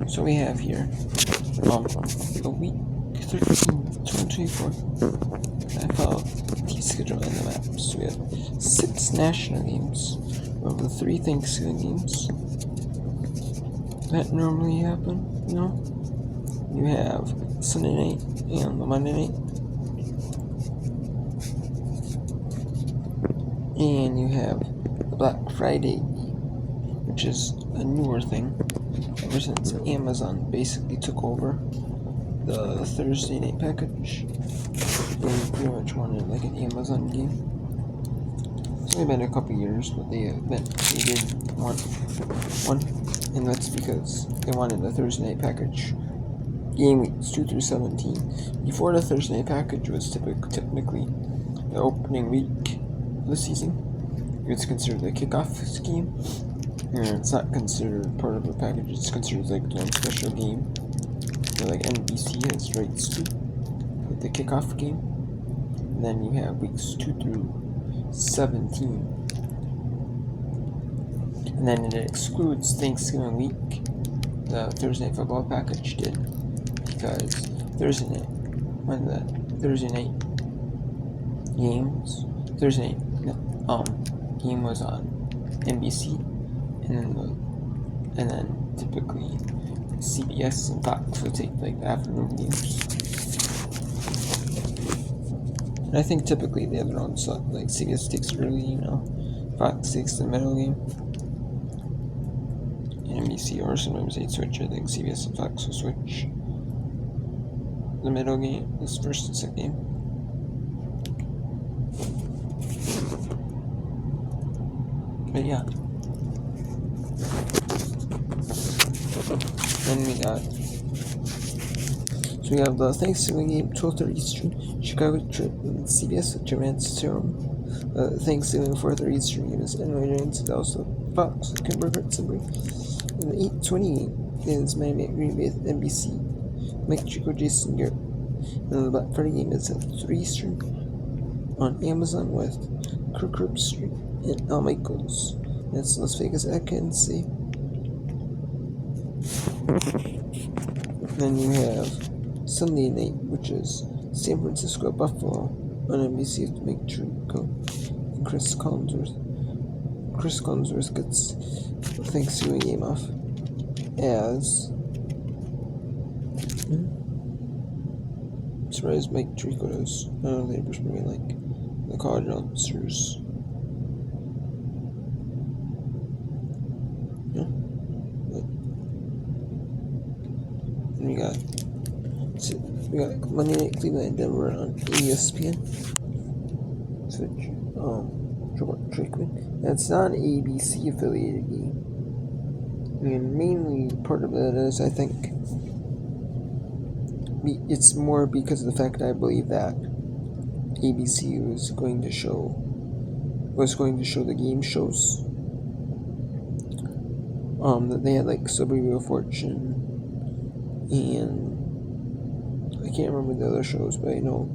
So we have here a week 13, 2024 NFL team schedule and the maps. So we have 6 national games of the 3 Thanksgiving games that normally happen, you know. You have Sunday night and the Monday night. And you have the Black Friday, which is a newer thing ever since Amazon basically took over the Thursday night package. They pretty much wanted like an Amazon game. It's only been a couple years, but they did want one, and that's because they wanted the Thursday night package game weeks 2 through 17. Before, the Thursday night package was typically the opening week of the season. It's considered the kickoff game, and it's not considered part of the package. It's considered like one special game that like NBC has rights to, like the kickoff game. And then you have weeks 2 through 17, and then it excludes Thanksgiving week. The Thursday night football package did, because Thursday night game was on NBC, and then typically CBS and Fox would take like the afternoon games. And I think typically the other ones, like CBS takes early, Fox takes the middle game, and NBC, or sometimes they'd switch. I think CBS and Fox will switch the middle game, this first and second game. But yeah. Then we have the Thanksgiving game, 12:30 Eastern, Chicago trip, and CBS with Durant's Serum. Thanksgiving 4:30 Eastern game is NY Giants, Dallas Fox with Kimber Hertzberg. And the 8:20 game is Miami at Green Bay with NBC, Mike Chico, Jason Garrett. And the Black Friday game is at 3 Eastern on Amazon with Kirk Herbstreit and Al Michaels. That's Las Vegas at Kansas City. Then you have Sunday night, which is San Francisco Buffalo on NBC with Mike Tirico and Chris Collinsworth. Chris Collinsworth gets the Thanksgiving game off as I'm surprised Mike Tirico does. I don't know, they were bringing like the college announcers. And we got Monday Night Cleveland and Denver on ESPN. Switch. Trickman. That's not an ABC affiliated game. And mainly part of that is, I think, it's more because of the fact that I believe that ABC was going to show the game shows. That they had like Suburban Fortune, and I can't remember the other shows, but I know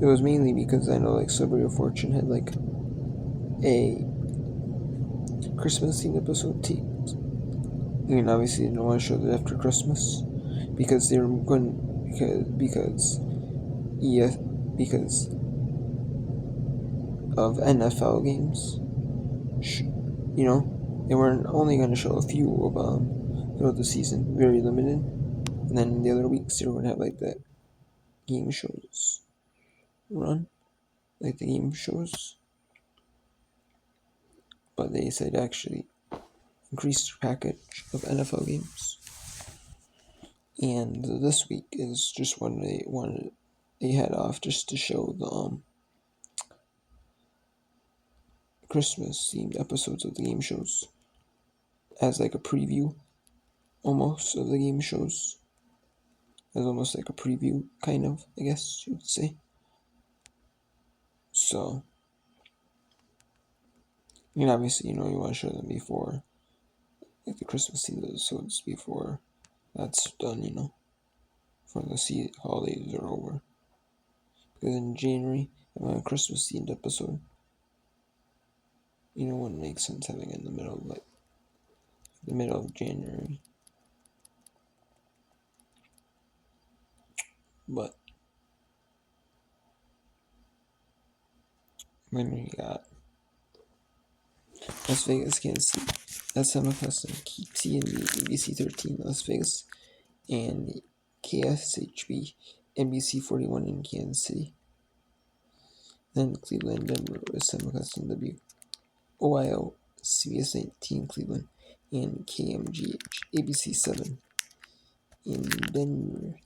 it was mainly because I know like Suburban Fortune had like a Christmas themed episode taped, and obviously they didn't want to show that after Christmas because they were going because of NFL games. They weren't only going to show a few of throughout the season, very limited, and then the other weeks they were going to have like that game shows run, like the game shows. But they decided to actually increase their package of NFL games. And this week is just when they had off just to show the Christmas themed episodes of the game shows as like a preview almost of the game shows. As almost like a preview, kind of, I guess you would say. So, obviously, you want to show them before, like the Christmas themed episodes before that's done, before the holidays are over. Because in January, having a Christmas themed episode, wouldn't make sense having it in the middle of like the middle of January. But then we got Las Vegas, Kansas City. That's semi-custom KCNB, NBC 13, Las Vegas, and KSHB, NBC 41 in Kansas City. Then Cleveland, Denver was semi-custom WOIO, CBS 19, Cleveland, and KMGH, ABC 7 in Denver.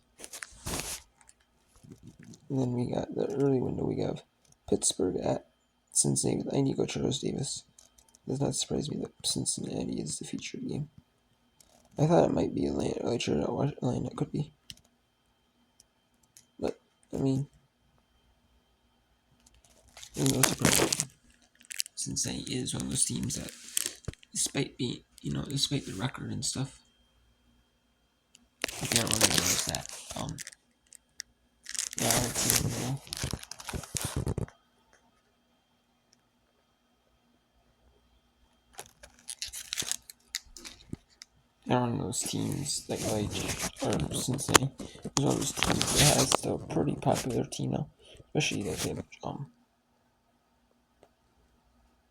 And then we got the early window. We have Pittsburgh at Cincinnati with Inigo Charles Davis. Does not surprise me that Cincinnati is the featured game. I thought it might be Atlanta. I sure Atlanta could be. But, I mean, there's no surprise. Cincinnati is one of those teams that, despite the record and stuff, I can't really realize that. Yeah, I would say, they're one of those teams that or Cincinnati is one of those teams that has a pretty popular team now, especially that they have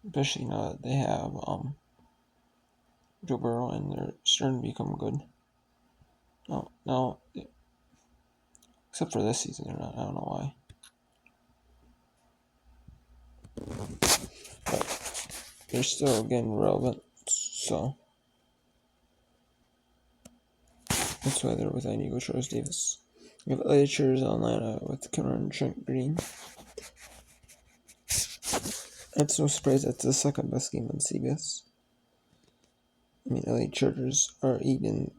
especially now that they have Joe Burrow and they're starting to become good. No, except for this season, they're not. I don't know why. But they're still getting relevant, so that's why they're with Inigo Charles Davis. We have LA Chargers Atlanta with Cameron Trent Green. It's no surprise that's the second best game on CBS. I mean, LA Chargers are 8-3,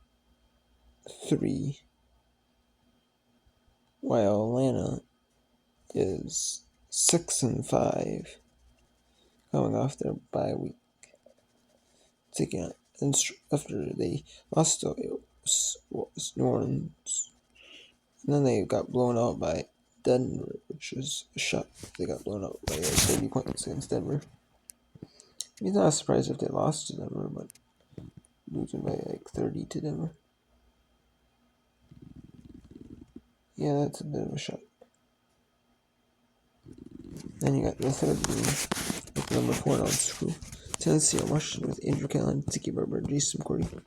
while Atlanta is 6-5, coming off their bye week. Taking out after they lost to New Orleans, and then they got blown out by Denver, which is a shock. They got blown out by 30 points against Denver. He's not surprised if they lost to Denver, but losing by 30 to Denver. Yeah, that's a bit of a shock. Then you got the third game with number 4 on screw. Tennessee and Washington with Andrew Callan, Tiki Barber, Jason McCourty.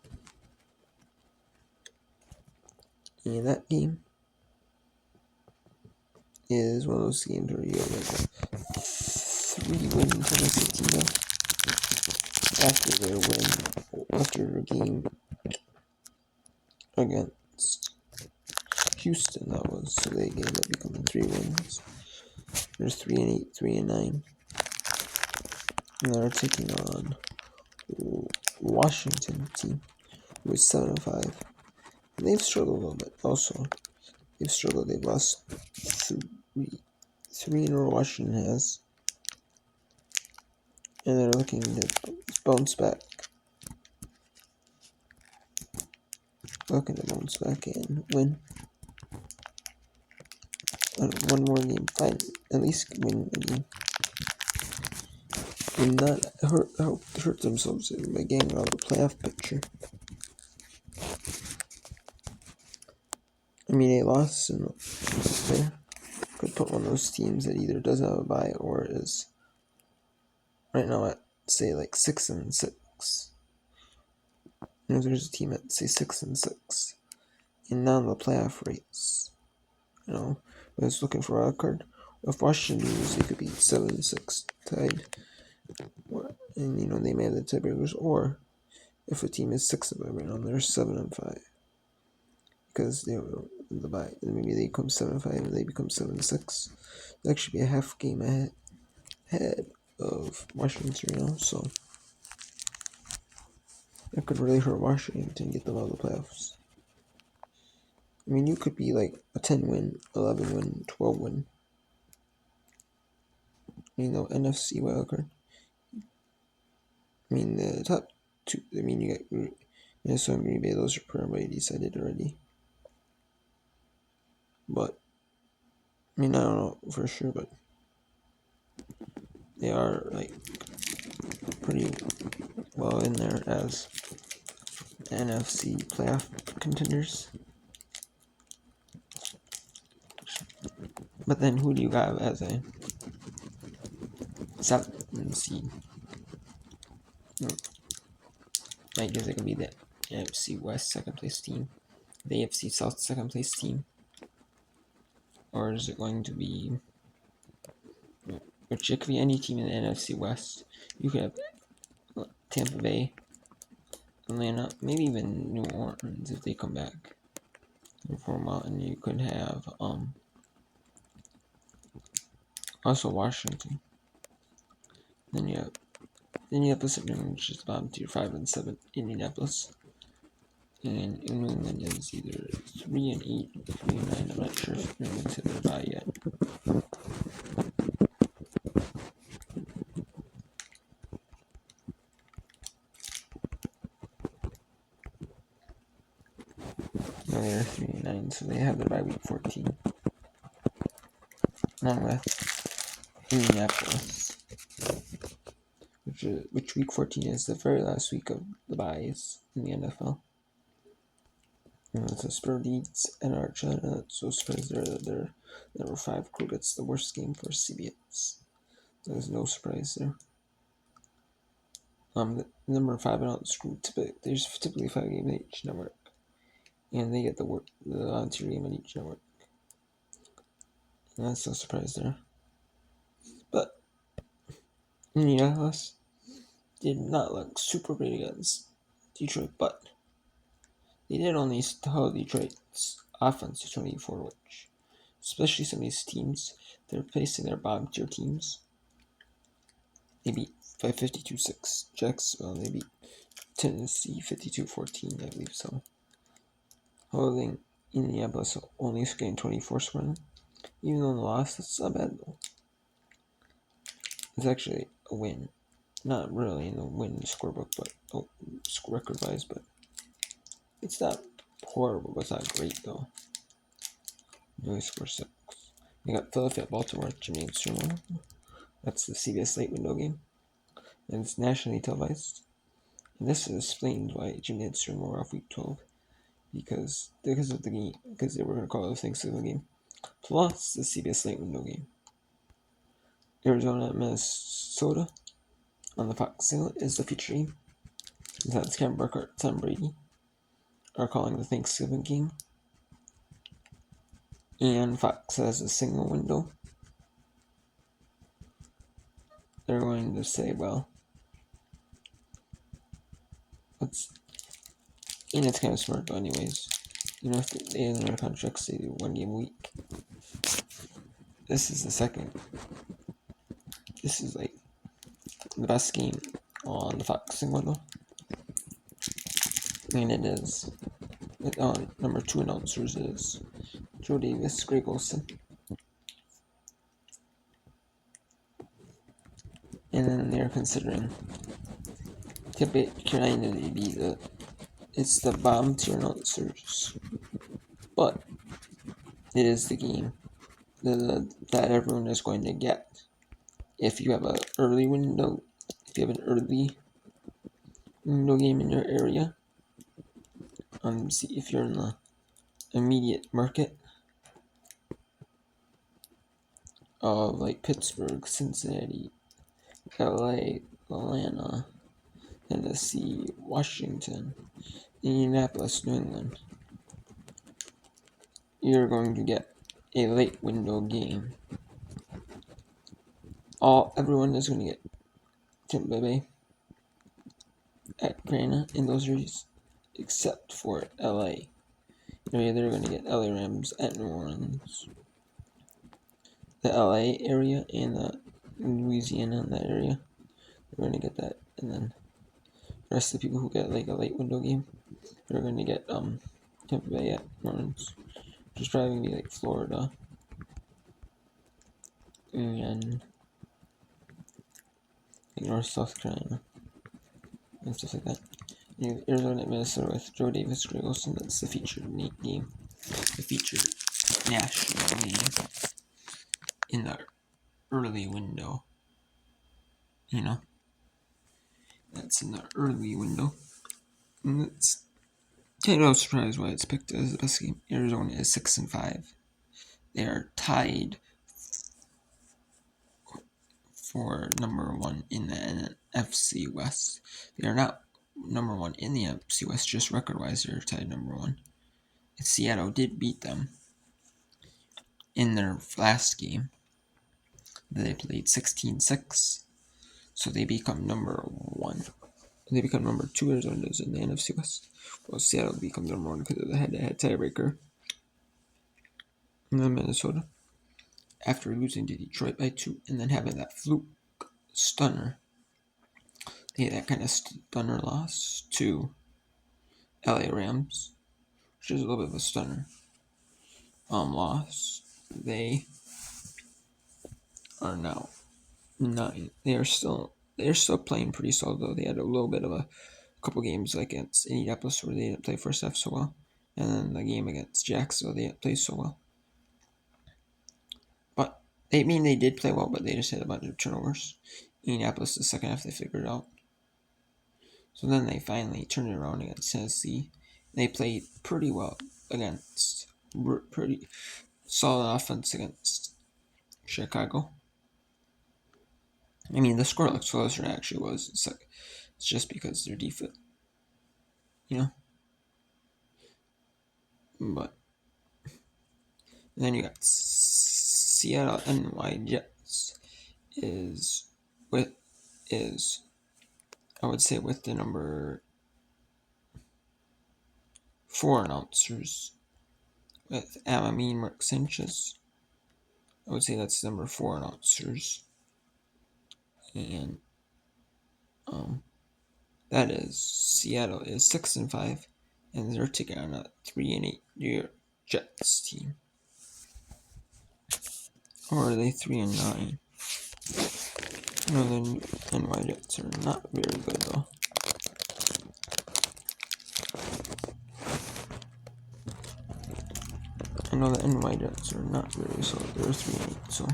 And that game is one of those games where you have like a 3-win Tennessee team after their game against Houston. That was, so they ended up becoming 3 wins. There's 3-8, 3-9, and they're taking on Washington team who is 7-5. And they've struggled a little bit. Also, they've struggled. They've lost three in a row. Washington has, and they're looking to bounce back. And win. One more game, fine. At least win a game. And not hurt themselves by getting out of the playoff picture. I mean, they lost and they could put one of those teams that either doesn't have a bye or is right now at, say, like 6-6. You know, there's a team at, say, 6-6 and now in the playoff race. You know, was looking for a wild card. If Washington loses, they could be 7-6 tied. And, you know, they may have the tiebreakers. Or if a team is 6-5 right now, they're 7-5. Because they were in the bye. And maybe they become 7-5 and they become 7-6. They'll actually be a half game ahead of Washington right now. So that could really hurt Washington, get them out of the playoffs. I mean, you could be like a 10-win, 11-win, 12-win. You know, NFC wildcard. I mean, the top 2. I mean, you got Minnesota and Green Bay. Those are probably decided already. But I mean, I don't know for sure, but they are like pretty well in there as NFC playoff contenders. But then who do you got as a 7th seed? I guess it could be the NFC West second place team, the AFC South second place team, or is it going to be, which it could be any team in the NFC West. You could have Tampa Bay, Atlanta, maybe even New Orleans if they come back and form out, and you could have also Washington. Then you have Indianapolis, which is bottom tier 5 and 7. Indianapolis, and New England is either 3 and 8, 3 and 9. I'm not sure if New England's hit their bye yet. No, they're 3 and 9, so they have their bye week 14. Along with Indianapolis, which week 14 is the very last week of the byes in the NFL. And it's a Spur Leeds and Argentina, so Spurs they're number 5 crew gets the worst game for CBS. There's no surprise there. The number 5 and out screw there's typically 5 games in each network, and they get the on-tier game in each network. And that's no surprise there. But Indianapolis did not look super great against Detroit, but they did only tell Detroit's offense to 24, which, especially some of these teams, they're facing their bottom tier teams. They beat by 52-6 Jacksonville. They beat Tennessee 52-14, I believe so. Holding Indianapolis only gained 24 scoring. Even though the loss, that's not bad though. It's actually a win. Not really in the win scorebook, but record wise, but it's not horrible, but it's not great though. They only score 6. We got Philadelphia at Baltimore, Gymnasium. That's the CBS late window game, and it's nationally televised. And this explains why Gymnasium were off week 12, because of the game, because they were going to call it a Thanksgiving game, plus the CBS late window game. Arizona at Minnesota on the Fox signal is the feature game. That's Cam Burkhardt, Tom Brady are calling the Thanksgiving game, and Fox has a single window. They're going to say, well, and it's kind of smart though anyways. If they in their contracts they do 1 game a week. This is the second. This is like the best game on the Fox window. And it is. Number 2 announcers is Joe Davis, Greg Olsen. And then they're considering Carolina to be it's the bottom tier announcers, but it is the game that everyone is going to get. If you have an early window, if you have an early window game in your area, see if you're in the immediate market of like Pittsburgh, Cincinnati, LA, Atlanta, Tennessee, Washington, Indianapolis, New England, you're going to get a late window game. Everyone is going to get Tampa Bay at Granite in those areas, except for LA. They're going to get LA Rams at New Orleans. The LA area and the Louisiana in that area, they're going to get that, and then the rest of the people who get like a late window game, they're going to get Tampa Bay at New Orleans, which is probably going to be like Florida and like North South Carolina and stuff like that. Arizona at Minnesota with Joe Davis, Greg Olsen. That's the featured game, the featured national game in the early window. That's in the early window. And No surprise why it's picked as the best game. Arizona is 6-5. They are tied for number one in the NFC West. They are not number one in the NFC West, just record-wise, they're tied number one. Seattle did beat them in their last game. They played 16-6, so they become number one. They become number two. Arizona is in the NFC West. Well, Seattle becomes number one because of the head-to-head tiebreaker. And then Minnesota, after losing to Detroit by 2, and then having that fluke stunner, that kind of stunner loss to LA Rams, which is a little bit of a stunner loss. They are now 9. They're still playing pretty solid though. They had a little bit of a couple games like against Indianapolis where they didn't play first half so well, and then the game against Jacksonville they didn't play so well. But they did play well, but they just had a bunch of turnovers. Indianapolis the second half they figured it out. So then they finally turned it around against Tennessee. They played pretty well against pretty solid offense against Chicago. I mean, the score looks closer than it actually was. It's just because their defense, But then you got Seattle NY Jets I would say with the number 4 announcers with Amamine Mark Sanchez. I would say that's number 4 announcers. And that is Seattle is 6-5, and they're taking on a 3-8 New York Jets team. Or are they 3-9? No, the NY Jets are not very good though. I know the NY Jets are not very solid. They're 3-8, so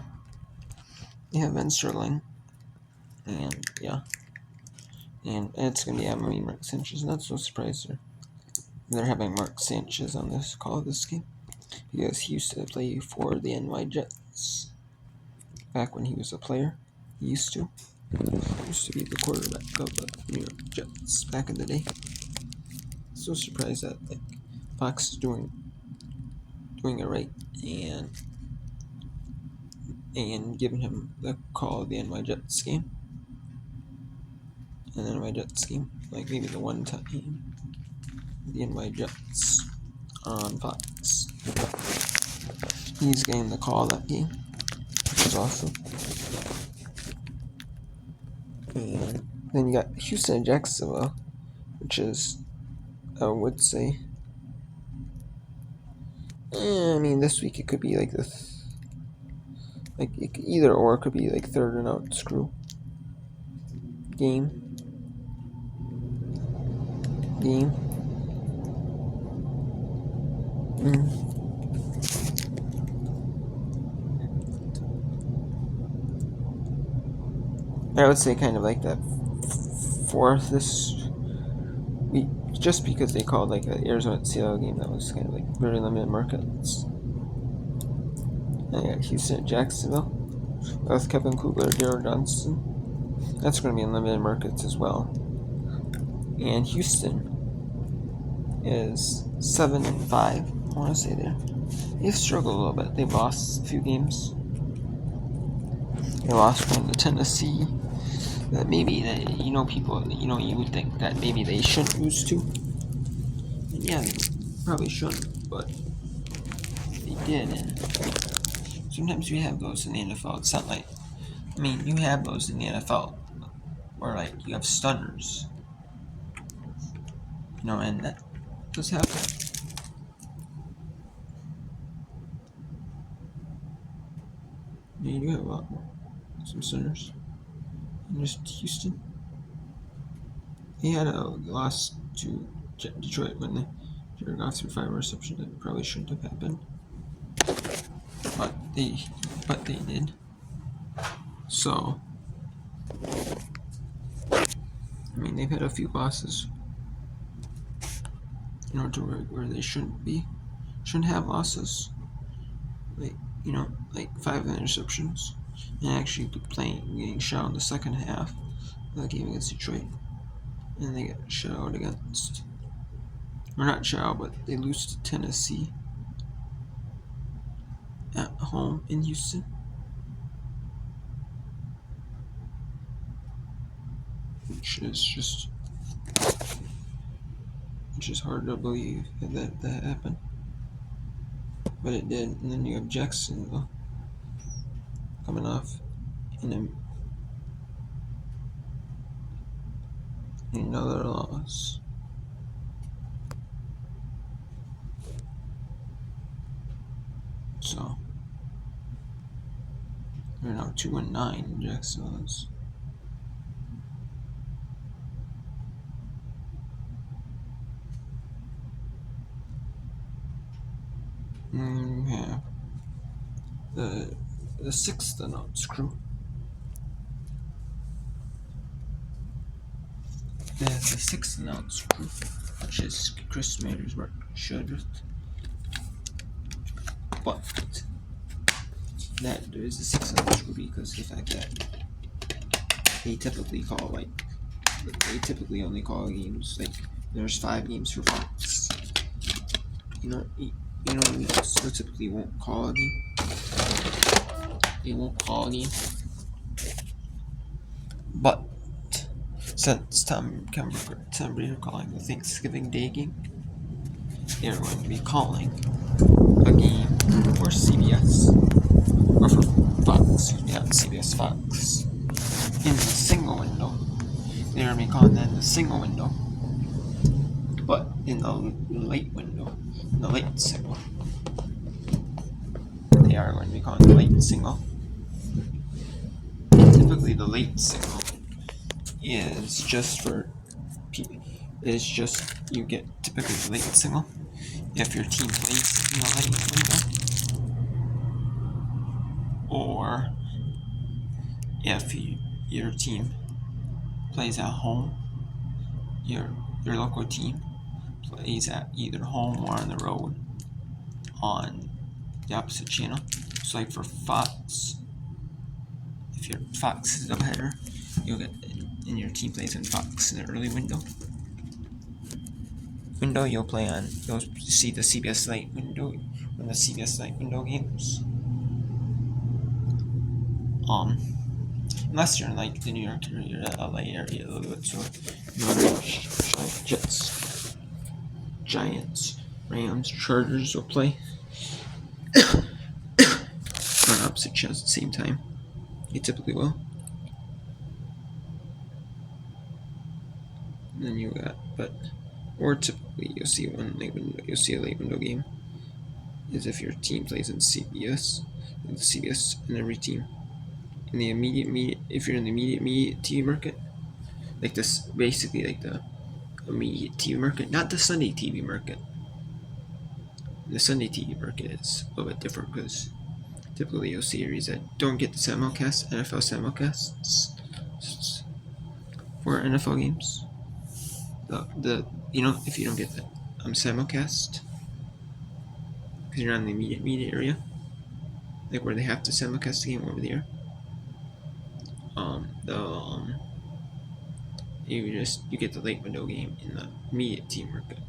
they have been struggling. And yeah. And it's going to be Amamine Mark Sanchez. Not so surprised they're having Mark Sanchez on this call this game, because he used to play for the NY Jets back when he was a player. He used to be the quarterback of the New York Jets back in the day. So surprised that Fox is doing it right and giving him the call of the NY Jets game. And the NY Jets game, like maybe the one time the NY Jets on Fox. He's getting the call that game, which is awesome. And then you got Houston and Jacksonville, which is, I would say, I mean, this week it could be like this, like either or. It could be like third and out screw game. I would say kind of like that fourth this week, just because they called like the Arizona Seattle game that was kind of like very limited markets. And I got Houston and Jacksonville with Kevin Kugler, Daryl Johnson. That's going to be in limited markets as well. And Houston is 7-5. I want to say they've struggled a little bit. They've lost a few games. They lost one to Tennessee. That maybe people, you would think that maybe they shouldn't lose to. And yeah, they probably shouldn't, but they did. And sometimes you have those in the NFL. It's not like, you have those in the NFL where like you have stunners, and that does happen. Yeah, you do have a lot more. Some stunners. And just Houston. They had a loss to Detroit when they Jared Goff threw 5 receptions that probably shouldn't have happened. But they did. So, they've had a few losses. to where they shouldn't be, shouldn't have losses. Like like 5 interceptions, and actually getting shot in the second half of the game against Detroit, and they get shut out against, or not shut out, but they lose to Tennessee at home in Houston, which is hard to believe that happened, but it did. And then you have Jacksonville coming off in another loss. So they're now 2-9. Jacksonville is. Yeah. The sixth announce crew. There's the sixth announce crew, which is Chris Smathers, Mark Shudrith. But that there is the sixth announce crew because the fact that they typically only call games like there's 5 games for Fox. So typically won't call a game. They won't call a game. But since Tom Brady are calling the Thanksgiving Day game, they're going to be calling a game for CBS or for Fox. Yeah, CBS Fox in the single window. They're going to be calling that in the single window, but in the late window, in the late single. They are going to be calling the late single. Typically, the late single is just you get typically the late single if your team plays in the late window, or if your team plays at home, your local team plays at either home or on the road on the opposite channel. So like for Fox, if your Fox is a doubleheader, you'll get, and your team plays in Fox in the early window, you'll see the CBS Lite window when the CBS Lite window games. Unless you're in like the New York area, LA area a little bit, so you want Jets, Giants, Rams, Chargers will play on opposite channels at the same time. They typically will. And then or typically you'll see a late window game is if your team plays in CBS, and the CBS and every team in the immediate if you're in the immediate TV market, like this, basically like the immediate TV market, not the Sunday TV market. The Sunday TV market is a little bit different because typically you'll see areas that don't get the simulcast, NFL simulcasts for NFL games. If you don't get the simulcast because you're not in the immediate area, like where they have to simulcast the game over the air, you get the late window game in the immediate team market.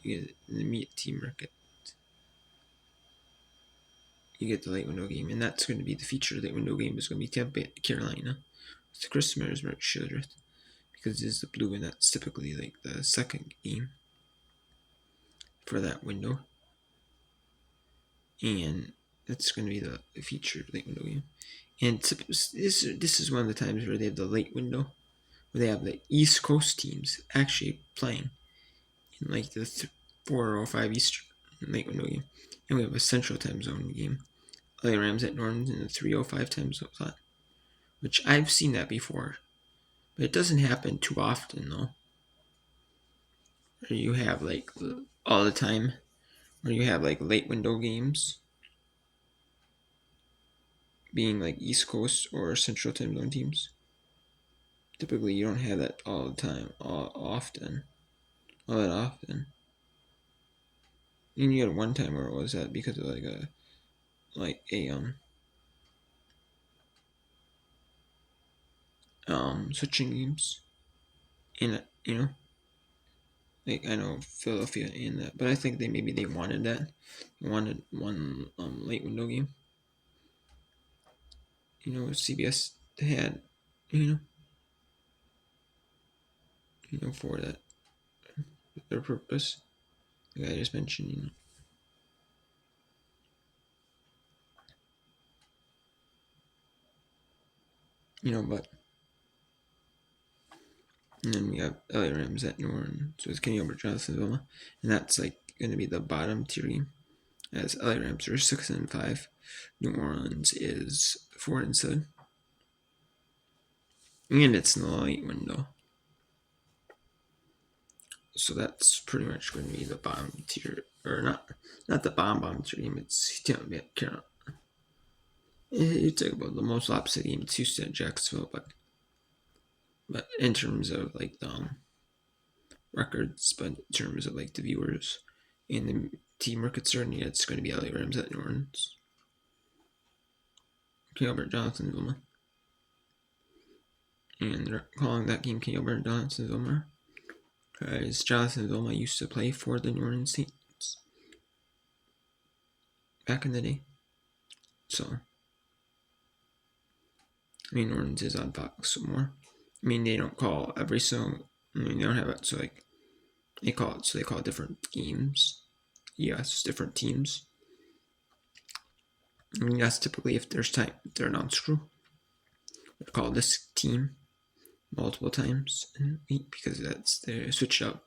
You get in the immediate team market. You get the late window game, and that's going to be the feature late window game is going to be Tampa, Carolina. It's Chris Smathers, Mark Shudrith, because it is the blue, and that's typically like the second game for that window, and that's going to be the feature late window game. And this is one of the times where they have the late window, where they have the East Coast teams actually playing in like the 4 or 5 Eastern late window game, and we have a Central Time Zone game. LA Rams at Norton in the 3:05 time zone slot, which I've seen that before, but it doesn't happen too often though. Where you have like all the time, where you have like late window games being like East Coast or Central Time Zone teams. typically you don't have that all the time, all that often. And you had one time where it was that because of switching games in it, like I know Philadelphia in that, but I think they wanted that. They wanted one late window game. CBS had, you for that their purpose. Like I just mentioned, but and then we have LA Rams at New Orleans. So it's Kenny Albert, Jonathan Vilma, and that's like going to be the bottom tier game. As LA Rams are 6-5, New Orleans is 4-7, and it's in the late window. So that's pretty much going to be the bottom tier, or not the bottom tier game. It's Carolina. You talk about the most opposite game. It's Houston and Jacksonville, but in terms of like the records, but in terms of like the viewers and the team are concerned, yeah, it's going to be LA Rams at New Orleans. Albert Johnson Vilma. And they're calling that game Albert Johnson Vilma because Jonathan Vilma used to play for the New Orleans Saints back in the day. So, New Orleans is on Fox some more. They don't call every song. They don't have it. So, like, they call it different games. Yes, different teams. That's typically if there's time, if they're announce crew. They call this team multiple times in a week because they switch up.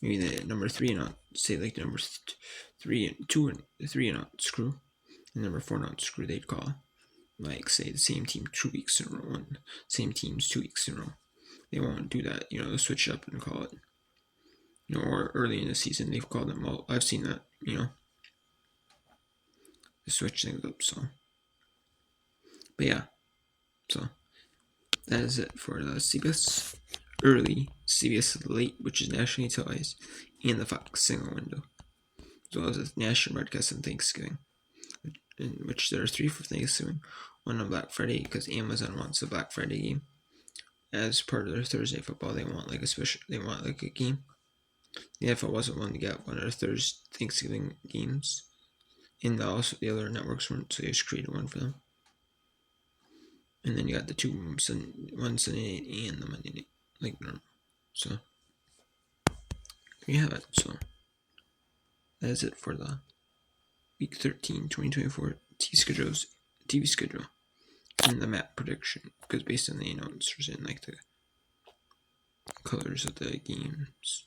Maybe the number 3 and say like the number 3 and 2 and 3 and screw, and number 4 and screw. They'd call like say the same team 2 weeks in a row and same teams 2 weeks in a row. They won't do that. They'll switch up and call it. Or early in the season they've called them all. I've seen that. They switch things up. So, but yeah, so that is it for the CBS early, CBS late, which is nationally televised, and the Fox single window, as well as a national broadcast on Thanksgiving, in which there are 3 for Thanksgiving, one on Black Friday because Amazon wants a Black Friday game as part of their Thursday football. They want like a game. The NFL wasn't willing to get one of their Thursday Thanksgiving games, and also the other networks weren't, so they just created one for them. And then you got the 2 one Sunday night and the Monday night, like normal. So there you have it. So that is it for the Week 13, 2024 TV schedule and the map prediction, because based on the announcers and like the colors of the games.